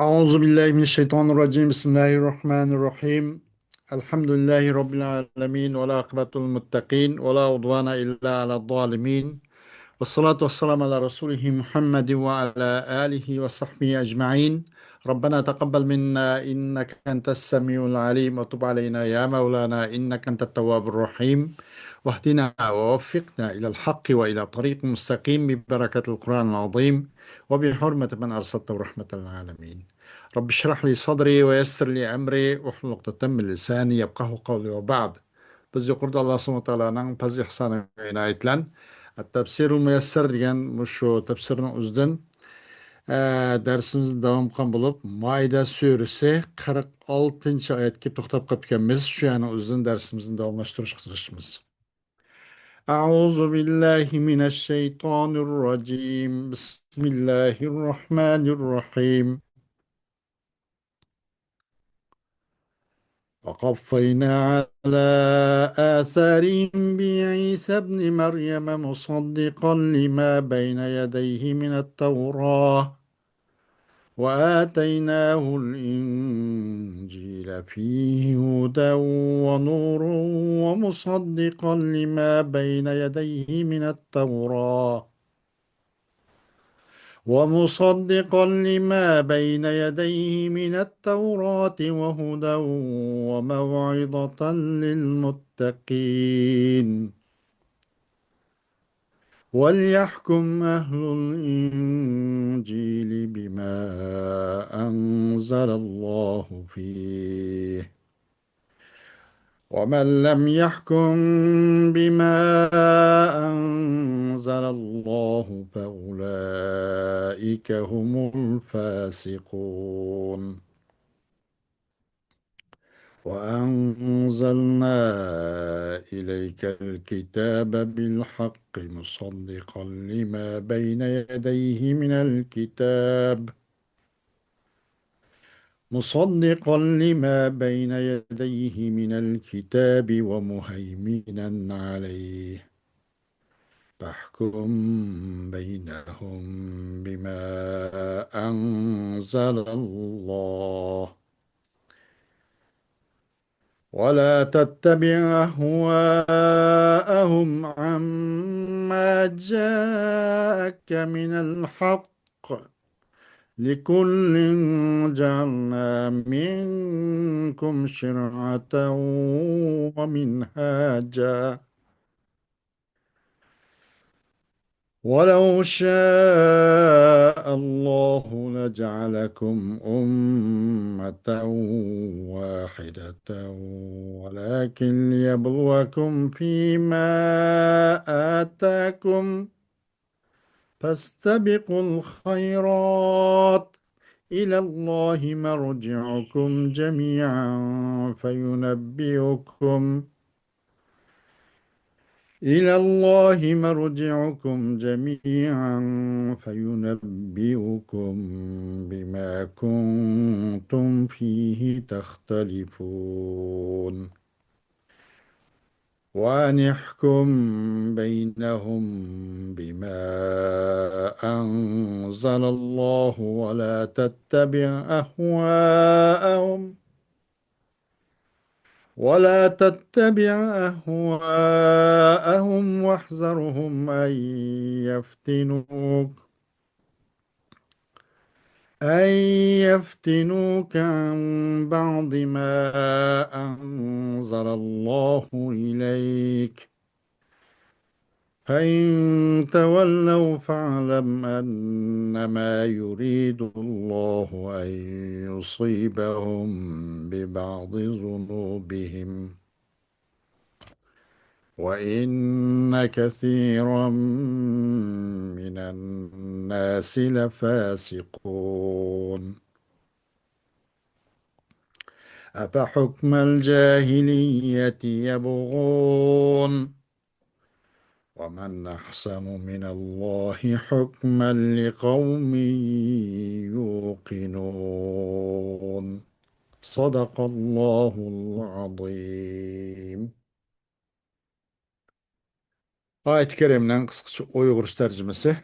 أعوذ بالله من الشيطان الرجيم بسم الله الرحمن الرحيم الحمد لله رب العالمين ولا عقبة المتقين ولا عدوان إلا على الظالمين والصلاة والسلام على رسوله محمد وعلى آله وصحبه أجمعين. ربنا تقبل منا إنك أنت السميع العليم وتب علينا يا مولانا إنك أنت التواب الرحيم واهدنا ووفقنا إلى الحق وإلى طريق مستقيم ببركة القرآن العظيم وبحرمة من أرسلته رحمة للعالمين. رب اشرح لي صدري ويسر لي أمري واحلل عقدة من لساني يفقهوا قولي وبعد. Biz yuqorida Alloh subhanahu va taoloning fazl ihsoni inoyatlan tafsirul muyassar degan shu tafsirning o'zidan darsimiz davom qilgan bo'lib Maida surasi 46 oyatga to'xtab qolganmiz. Shu yana o'zidan darsimizni davomlashtirishga tirishamiz. أعوذ بالله من الشيطان الرجيم بسم الله الرحمن الرحيم وقفينا على آثارهم بعيسى ابن مريم مصدقا لما بين يديه من التوراة وآتيناه الإنجيل فيه هدى ونور ومصدقا لما بين يديه من التوراة وهدى وموعظة للمتقين. وليحكم أهل الإنجيل بما أنزل الله فيه ومن لم يحكم بما أنزل الله فأولئك هم الفاسقون. وأنزلنا إليك الكتاب بالحق مصدقا لما بين يديه من الكتاب ومهيمنا عليه فاحكم بينهم بما أنزل الله ولا تتبع أهواءهم عما جاءك من الحق. لكل جعلنا منكم شرعة ومنهاجا ولو شاء الله لجعلكم أمة واحدة ولكن ليبلوكم فيما آتاكم فاستبقوا الخيرات إلى الله مرجعكم جميعا فينبئكم بما كنتم فيه تختلفون. وأن احكم بينهم بما أنزل الله ولا تتبع أهواءهم واحذرهم أن يفتنوك عن بعض ما أنزل الله إليك. فإن تولوا فاعلم أنما يريد الله أن يصيبهم ببعض ذنوبهم وإن كثيرا من الناس لفاسقون. أفحكم الجاهلية يبغون ومن أحسن من الله حكما لقوم يوقنون. صدق الله العظيم. Ayet-i Kerime'nin kısaca Uygur tercümesi.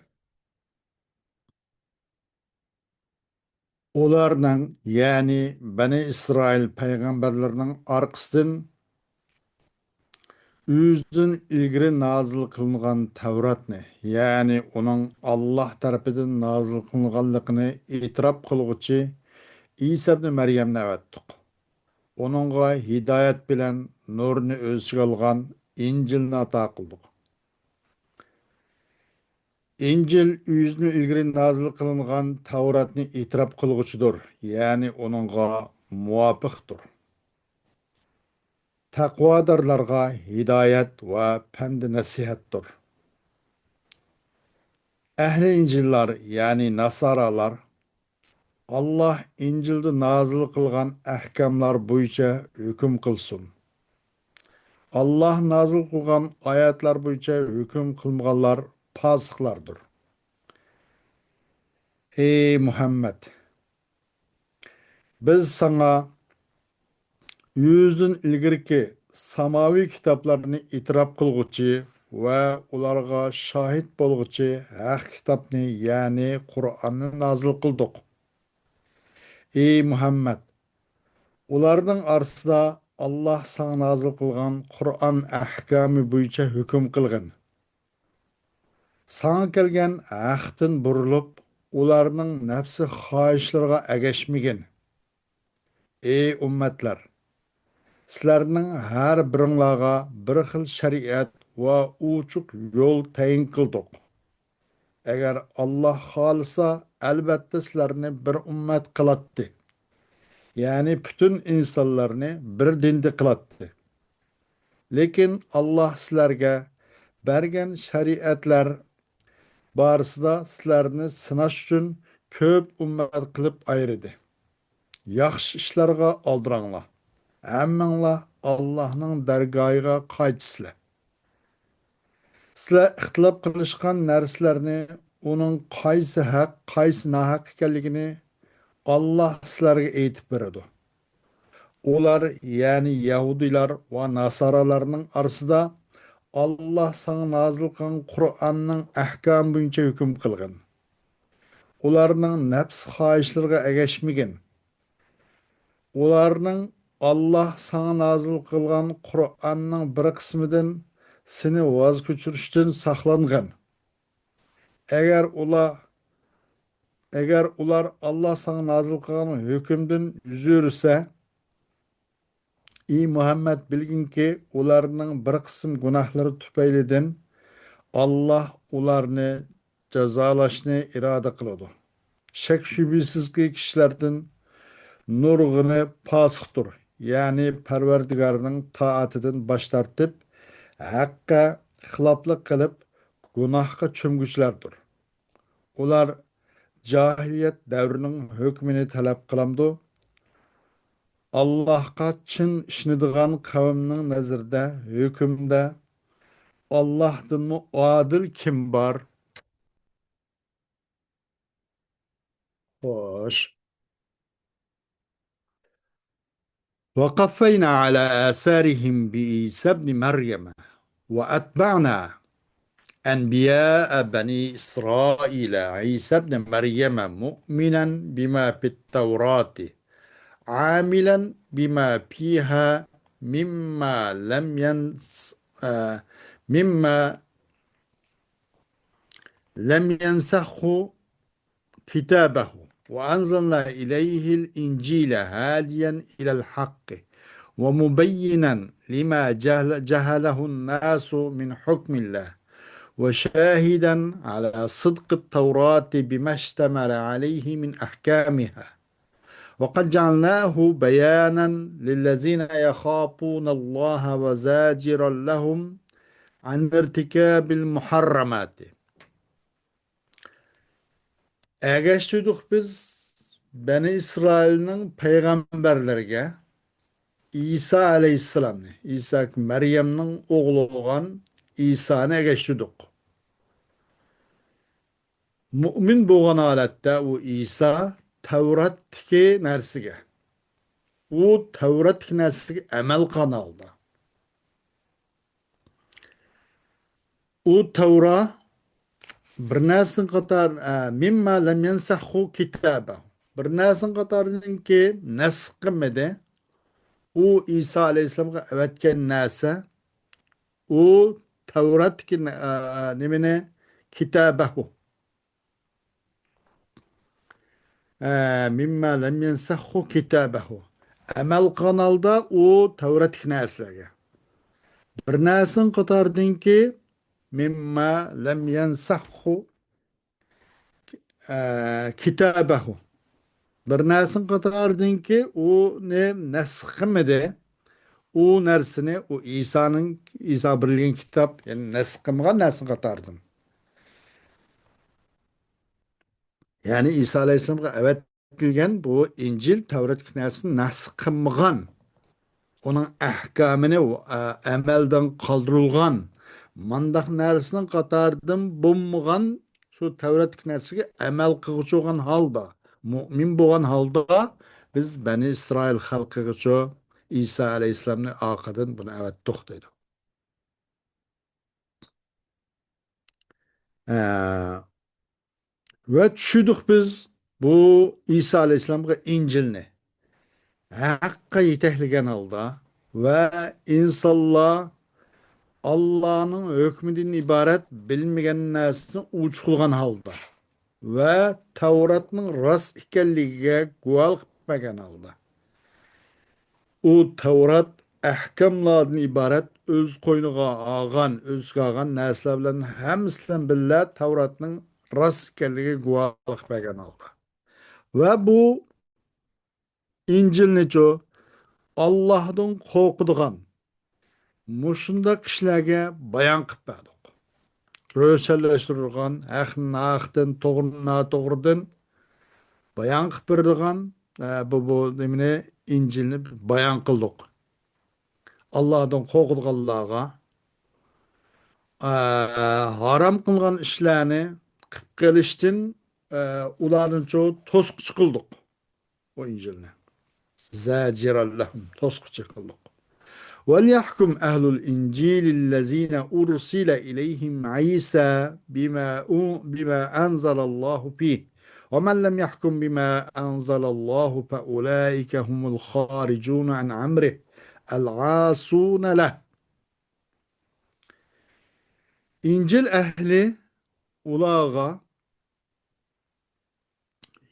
Ularning, ya'ni Bani İsrail payg'ambarlarining orqasidan o'zidan ilgari nozil qilingan Tavratni, ya'ni uning Alloh tarafidan nozil qilinganligini e'tirof qilguvchi Isa ibn Maryamni avatdiq. Uningga hidoyat bilan nurni o'z ichiga olgan Injilni ato qildik. Injil o'zidan ilgari nozil qilingan Tavratni e'tirof qilguvchidir, ya'ni uningga muvofiqdir. Taqvodorlarga hidoyat va pand nasihatdir. Ahli İncillar, ya'ni Nasaralar, Alloh Injilda nozil qilgan ahkamlar bo'yicha hukm qilsin. Alloh nozil qilgan oyatlar bo'yicha hukm qilmaganlar fosiqlardir. Ey Muhammad, biz sana yüzden ilgirki samavi kitaplarını itiraf qilguvchi va ularga shahid bo'lg'uchi haq kitobni, ya'ni Qur'onni nozil qildik. Ey Muhammad, ularning orasida Alloh sana nozil qilgan Qur'on ahkomi bo'yicha hukm qilgan. Sana kelgan haqdan burilib, ularning nafsi xohishlariga agashmagan. Ey ummatlar, sizlarning har biringlarga bir xil shariat va uchuq yo'l tayin qildik. Agar Alloh xohlasa, albatta sizlarni bir ummat qilatdi. Ya'ni butun insonlarni bir dinda qilatdi. Lekin Alloh sizlarga bergan shariatlar borasida sizlarni sinash uchun ko'p ummat qilib ayirdi. Yaxshi ishlarga oldiranglar. Hammanglar Allohning dargohiga qaytisizlar. Sizlar ixtilof qilishgan narsalarni, uning qaysi haq, qaysi nohaq ekanligini Alloh sizlarga aytib beradi. Ular, ya'ni Yahudiylar va Nasaralarning orasida Alloh sana nozil qilgan Qur'onning ahkom bo'yicha hukm qilgan. Ularning nafs xohishlariga agashmagan. Ularning Alloh sana nozil qilgan Qur'onning bir qismidan seni voz ko'chirishdan saqlangan. Agar ular agar ular Alloh sana nozil qilgan hukmdan yuz o'rsa, ey Muhammad, bilginki ularning bir qism gunohlari tufaylidan Alloh ularni jazolashni iroda qiladi. Shak shubhisizki kishilardan nurg'uni fosiqdir, ya'ni Parvardigorning toatidan bosh tortib, haqqa xiloflik qilib, gunohga cho'mguchilardir. Ular jahiliyat davrining hukmini talab qilamdi. Allohga chin ishonadigan qavmning nazarida hukmda Allohdan adil kim bor? Xo'sh. وقفينا على آثارهم بعيسى ابن مريم وأتبعنا أنبياء بني إسرائيل عيسى ابن مريم مؤمنا بما في التوراة عاملا بما فيها مما لم ينس مما لم ينسخه كتابه وأنزلنا إليه الإنجيل هاديا إلى الحق ومبينا لما جهله الناس من حكم الله وشاهدا على صدق التوراة بما اشتمل عليه من أحكامها وقد جعلناه بيانا للذين يخافون الله وزاجرا لهم عن ارتكاب المحرمات. Ergeçtiydik biz Beni İsrail'in peygamberlerine İsa aleyhisselam'ı, İsa Meryem'nin oğlu olan İsa'nı ergeçtiydik. Mümin boğan aletde o İsa Tevrat'taki nersige. O Tevrat'taki nersige emel kanalda. O Tevrat bir nersin katar mimma lem yensahhu kitabe. Bir narsin qatoridanki nasx qilmadi. U İsa Aleyhisselam'a evetken narsa u Tevrat'ki nimene kitabehu. Mimma lem yensahhu kitabehu. Amel kanalda u Tevrat'ki narsaga. Bir narsin qatoridanki mimma lem yensahhu kitabehu. Bir narsin qatoridanki u ne nasx qilmadi. U narsani u İsa birilgan kitap yani nasx qilmagan narsani qatoridan. Yani İsa Aleyhisselam'a evet edilgen bu İncil Tevrat kitabını nasıl kılmagan, onun ahkamını amelden kaldırılgan, mandaq narsının qatardan bulmagan şu Tevrat kitabıga amel qiluvchi bo'lgan halda, mu'min bo'lgan halda biz Bani İsrail xalqiga İsa Aleyhisselam'ın arqadan bunu evet to'xtaydi. Ve tushundik biz bu İsa Aleyhisselam'a İncilni. Haqqa yetakligan holda va insonlar Allohning hukmidan iborat bilmagan narsani uch qilgan holda va Tavratning rost ekanligiga guvohlik bergan holda u Tavrat ahkamlardan iborat o'z qo'yniga olgan, o'ziga olgan narsalar bilan hammasi bilan birga Tavratning rost ekanligiga guvohlik bergan holda va bu Injilnichu Allohdan qo'rqadigan mushundaq ishlarga bayon qilib berdik. Ro'shanlashtirilgan, haqni haqdan, to'g'rini noto'g'ridan bayon qilib beradigan bu nimani Injilni bayon qildik. Allohdan qo'rqadiganlarga harom qilgan ishlarni qilib kelishdan ularni to'sqich qildik o Injilni. Zajirallahum to'sqich qildik. وليحكم أهل الإنجيل الذين أرسل إليهم عيسى بما أنزل الله فيه ومن لم يحكم بما أنزل الله فأولئك هم الخارجون عن أمره العاصون له. İncil ehli ulağa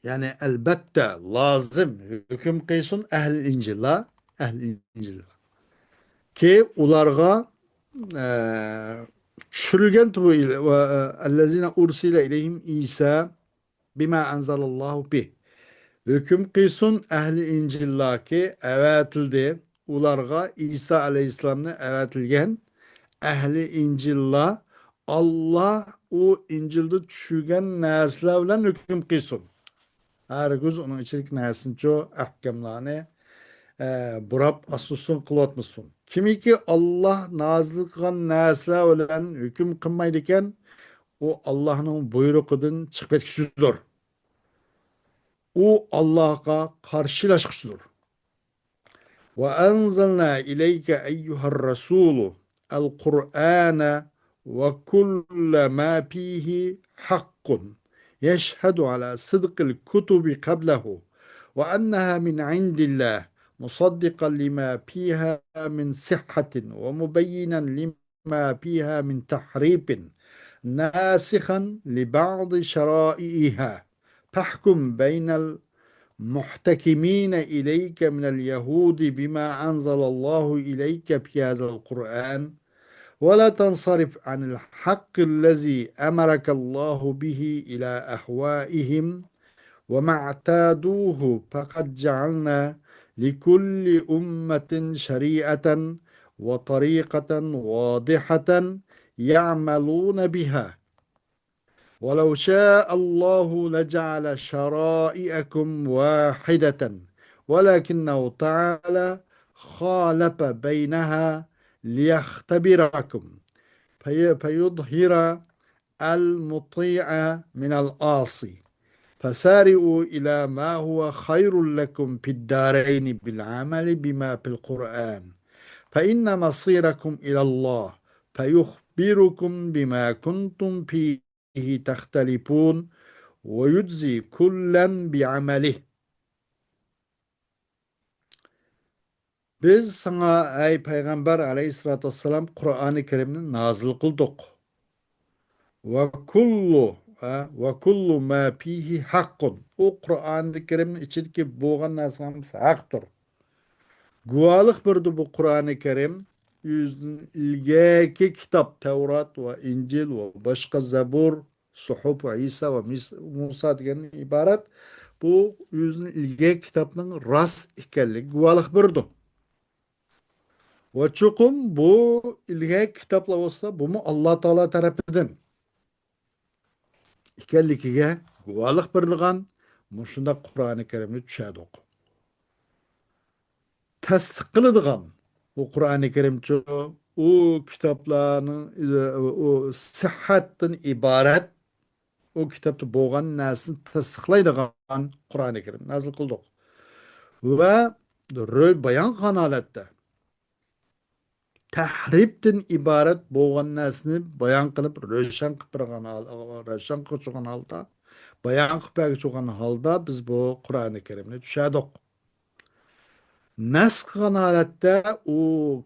yani elbette lazım hüküm kıysın ehli İncil la ehli İncil ki ularga tushirilgan allazina ursila ilayhim İsa bima anzalallahu bih. Hüküm kıysun ehli İncil'laki evetildi. Ularga İsa Aleyhisselam'ı evetilgen ehli İncil'la Allah o İncil'de düşügen nesler bilen hüküm kıysun. Her göz onun içerik nesin çoğu ahkamlarını burap asusun kılatmışsın. Kimi ki Allah nazil kılan nesler bilen hüküm kılmaydıken o Allah'ın buyruğundan çıkıp etkisidir. O Allah'a karşılaşmıştır. وأنزلنا إليك أيها الرسول القرآن وكل ما فيه حق يشهد على صدق الكتب قبله وأنها من عند الله مصدقا لما فيها من صحة ومبينا لما فيها من تحريف ناسخا لبعض شرائعها فاحكم بين المحتكمين إليك من اليهود بما أنزل الله إليك في هذا القرآن ولا تنصرف عن الحق الذي أمرك الله به إلى أهوائهم وما اعتادوه فقد جعلنا لكل أمة شريعة وطريقة واضحة يعملون بها ولو شاء الله لجعل شرائعكم واحدة ولكنه تعالى خالف بينها ليختبركم فيظهر المطيع من العاصي فسارعوا إلى ما هو خير لكم في الدارين بالعمل بما في القرآن فإن مصيركم إلى الله فيخبركم بما كنتم فيه تختلفون ويجزي كلا بعمله Biz sana ey Peygamber aleyhissalatü vesselam Kur'an-ı Kerim'ni nazil kıldık. Ve kullu ma fihi hakkun. O Kur'an-ı Kerim'in içindeki boğan nasımız haktır. Guvalık birdi bu Kur'an-ı Kerim. Yüzün ilgeki kitap Tevrat ve İncil ve başka Zabur, Suhuf İsa ve Musa degen ibaret. Bu yüzün ilgeki kitapның rast ekanligi guvohlik berdi. Ve çuqum bu ilgeki kitaplar olsa bu mu Allah Teala tarafından ekanligiga guvohlik berilgan mushunda Qur'oni Karimni tushadiq. Tasdiq qiladigan bu Qur'oni Karimchi u kitoblarning o sihhatdan iborat o kitobda bo'lgan narsani tasdiqlaydigan Qur'oni Karim nazil qildik. Va ro'y bayon qilgan holatda tahribdan iborat bo'lgan narsani bayon qilib ro'shan qilib turgan holda bayon qilib bergan holda biz bu Qur'oni Karimni tushadik. Nasx qilgan holatda u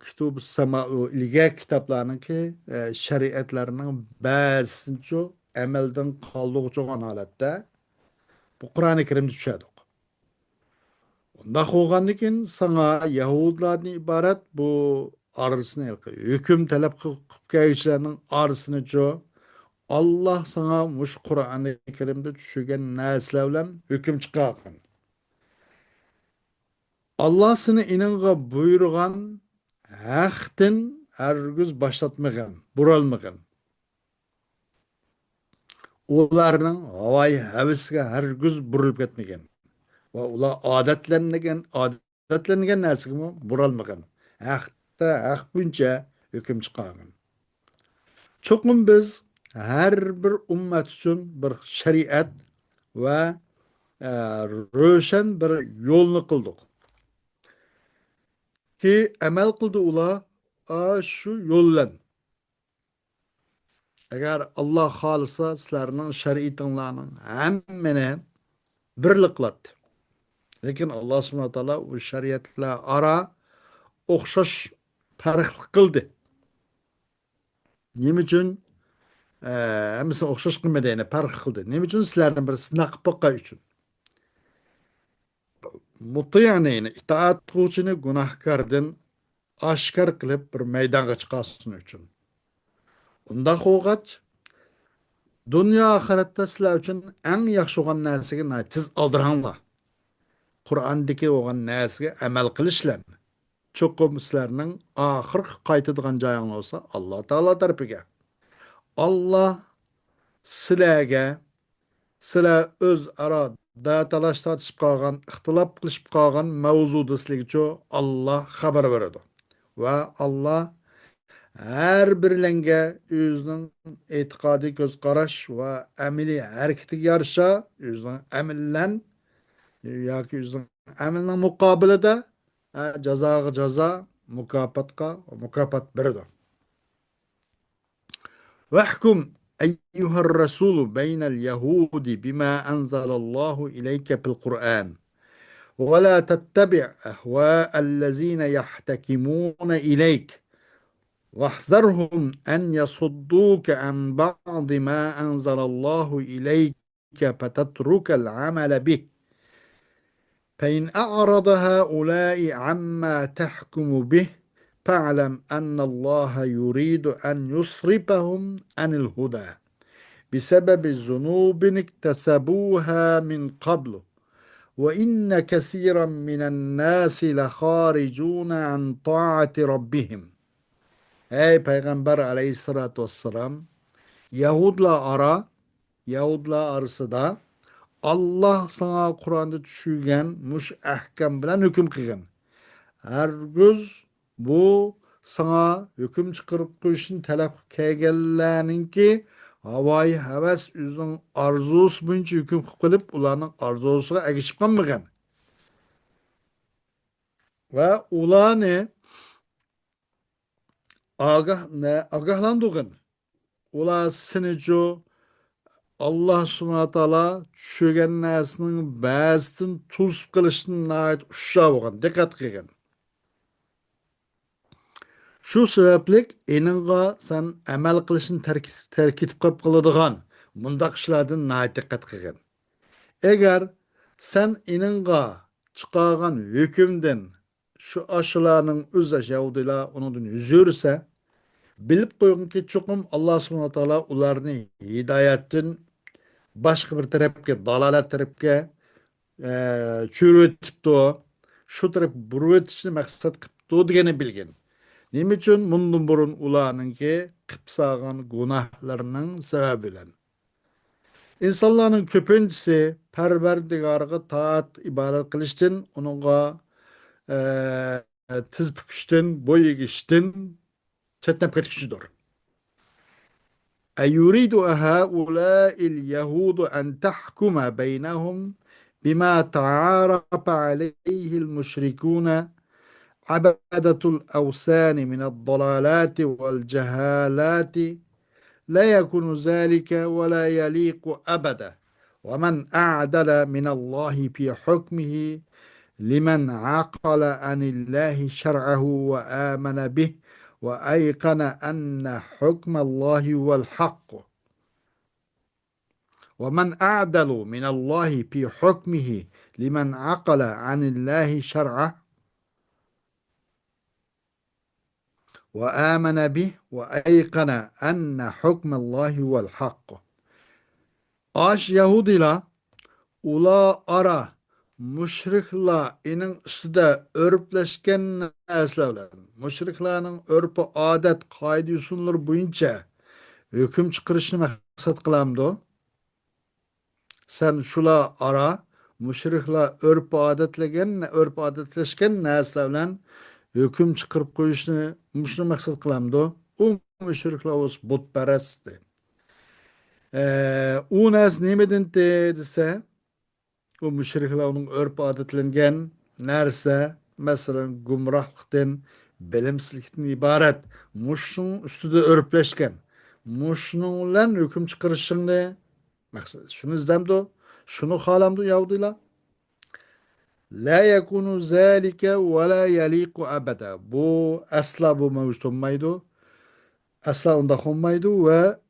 kitob sama u ilgak kitoblarniki shariatlarining ba'zisinchi amaldan qoldiruvchi bo'lgan holatda bu Qur'oni Karimni tushadik. Unda bo'lgandan keyin sana Yahudlardan iborat bu orasini hukm talab qilib keluvchilarning orasini Allah sana mush Qur'oni Karimda tushirgan narsalar bilan hukm chiqargan. Allah seni inanğa buyurgan haqdan hargiz boshlatmagan, buralmagan. Ularning havoyi havisiga hargiz burilib ketmagan. Va ular odatlangan narsaga buralmagan. Haq buncha hukm chiqargan. Cho'qim biz har bir ummat uchun bir shariat va ro'shan bir yo'lni qildik. Ki amal qildi ular shu yo'llan. Agar Alloh xolisa sizlarning shariatinglarning hammani birlik qiladi. Lekin Alloh subhanahu va taolo u shariatlar aro o'xshash farqli qildi. Nima uchun? Hammasini o'xshash qilmadi, ya'ni farq qildi. Nima uchun? Sizlarning bir sinaq qilib boqqan uchun. Mutiyani itoat qiluvchini gunohkordan oshkor qilib bir maydonga chiqarsin uchun. Unda qo'g'ach dunyo oxiratda sizlar uchun eng yaxshi bo'lgan narsaga tiz oldiranglar. Qur'ondagi bo'lgan narsaga amal qilishlarni. Cho'qim sizlarning oxirgi qaytadigan joyingiz bo'lsa Alloh taolo tarafiga. Alloh sizlarga sizlar o'zaro talash tortishib qolgan, ixtilof qilishib qolgan mavzuda sizlarga Alloh xabar beradi. Va Alloh har birlanga o'zining e'tiqodiy ko'z qarash va amaliy harakatiga yarasha o'zining amallan yoki o'zining amalining muqobilida jazoga jazo, mukofotga mukofot beradi. Vahkum ayyuhar rasul baynal yahudi bima anzalallahu ilayka fil Qur'an. ولا تتبع أهواء الذين يحتكمون إليك واحذرهم أن يصدوك عن بعض ما أنزل الله إليك فتترك العمل به فإن أعرض هؤلاء عما تحكم به فاعلم أن الله يريد أن يصرفهم عن الهدى بسبب الذنوب اكتسبوها من قبل وإن كثيرا من الناس لخارجون عن طاعة ربهم. Ey Peygamber aleyhissalatü vesselam, Yahudlar arasında Allah sana Kur'an'da düşürgen muş ahkam bilen hüküm kılgan. Hergiz bu sana hüküm çıkarıp koyuşun talep kelgenlerninki havai heves üzerinin arzusu boyunca hüküm kılıp ularning arzusuga erişip kalmagan. Ve ularni agahlandırgın. Ular senico Allah subhanahu taala tushirgan narsaning ba'zidan to'sib qilishni uşağı bo'lgan, diqqat qilgan. Shu sababli eningga sen amal qilishni tarkib qilib qiladigan mundaq ishlardan diqqat qilgin. Agar sen eningga chiqargan hukmdan shu ashularning o'z yahudiylar undan yuz yursa, bilib qo'yginki cho'qim Alloh subhanahu va taolo ularni hidoyatdan boshqa bir tarafga, dalolat tarafga cho'ritibdi. Shu taraf burib o'tishni maqsad qilibdi degani bilgin. Nima uchun bundan burun ularninki qilib solgan gunohlarining sababi bilan. İnsanların köpüncüsü Parvardigorga taat ibadet qilishdan, uningga tiz bukishdan, bo'y egishdan chetnab ketishdir. أيريد هؤلاء اليهود أن تحكم بينهم بما تعارف عليه المشركون عبدة الأوثان من الضلالات والجهالات لا يكون ذلك ولا يليق أبدا ومن أعدل من الله في حكمه لمن عقل عن الله شرعه وآمن به وأيقن أن حكم الله هو الحق ومن أعدل من الله في حكمه لمن عقل عن الله شرعه وآمن به وأيقن أن حكم الله هو الحق. Aş Yahudiler ula ara müşrikler inin üstüde örpleşken nesleler. Müşriklerin örpü adet kaydı usulları boyunca hüküm çıkarışını maksat kılamdı. Sen şula ara müşrikler örpü adetleşken nesleler hüküm çıkarıp koyuşunu müşrik maksat kılamdı. O müşrikler olsun butperestti. U nas nemeden dese o müşrikler onun örp adetlengen nerse mesela gumrahlıktan bilimsizlikten ibaret muşun üstüde örpleşken muşunun ulan hüküm çıkarışını maksat şunu izlemdi şunu halamdı Yahudiler la yakunu zalike ve la yaliku abada bu asla bu mevcut olmaydı asla unda olmaydı ve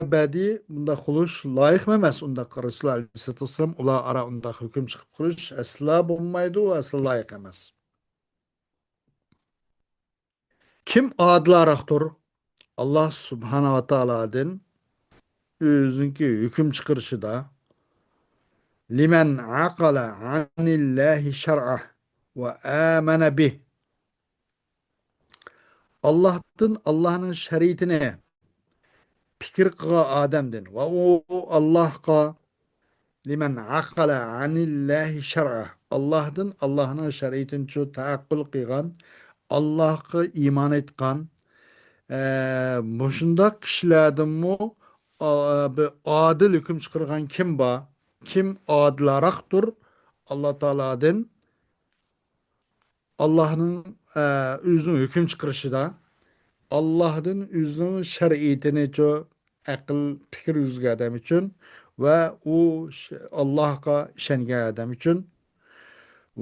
ebedi bunda kuluş layık emas. Unda Resulullah Aleyhisselatü Vesselam ula ara unda hüküm çıkıp kuluş asla bulmaydı ve asla layık emas. Kim adlaraktur? Allah Subhanahu ve Taala'dan özünki hüküm çıkarışı da limen akala anillahi şer'ah ve amene bih. Allah'ın şeriatine fikir kıga adamdın ve o Allah'a limen akala anillahi şer'ah Allah'ın şeriatini ço taakkul kıygan Allah'a iman etkan muşundaq kişilerden mu bir adil hüküm çıkargan kim ba kim adilaraktur Allah Teala'dan Allah'ın özünün hüküm çıkarışı da Allah'ın özünün şeriatini ço akıl fikir yüzge adam için ve o Allah'a işengen adam için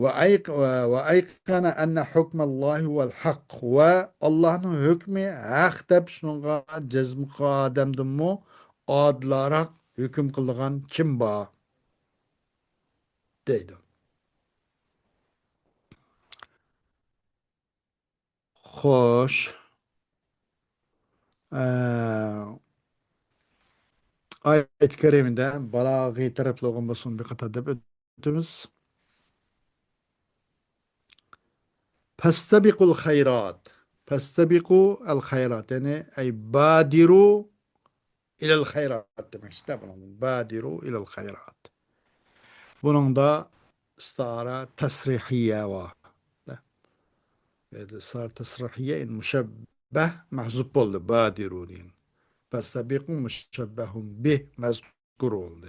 وأيقن أن حكم الله هو الحق والله hükmü hak dep şunga cezm qadamdım mu adlarak hüküm kılgan kim ba deydi. Xoş. Ayet-i keriminde balağî taraflığın basın bir kata dep ötümüz. Fastabiqul hayrat. Fastabiqu el hayrat. Yani badiru ilal hayrat demek işte bunun. Badiru ilal hayrat. Bunun da istara tasrihiye var. صار تصريحية إن مشبه محذوف oldu بادرون فالسابق مشبه به مذكور oldu.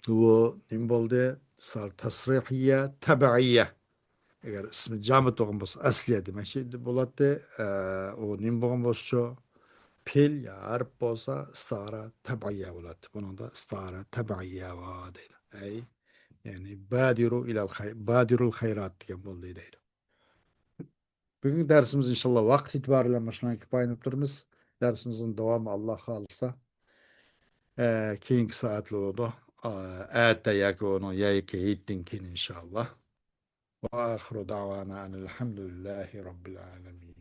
Bu ne oldu? Sar tasrihiye tabiiye. Eğer ismi cami doğum olsa asliye demek şey buladı. O ne olsa pil ya harp olsa istara tabiiye buladı. Bunun da istara tabiiye var değil. Ey yani badiru ilal hayrat diye oldu değil. Bugün dersimiz inşallah vaqt itibariyle başlangan kipoylanib turibmiz. Darsimizin davomi Alloh xohlasa keyingi soatlarda erta yakuni yoki yetdan keyin inshaalloh. Va axiru da'vana anil hamdulillahi robbil alamin.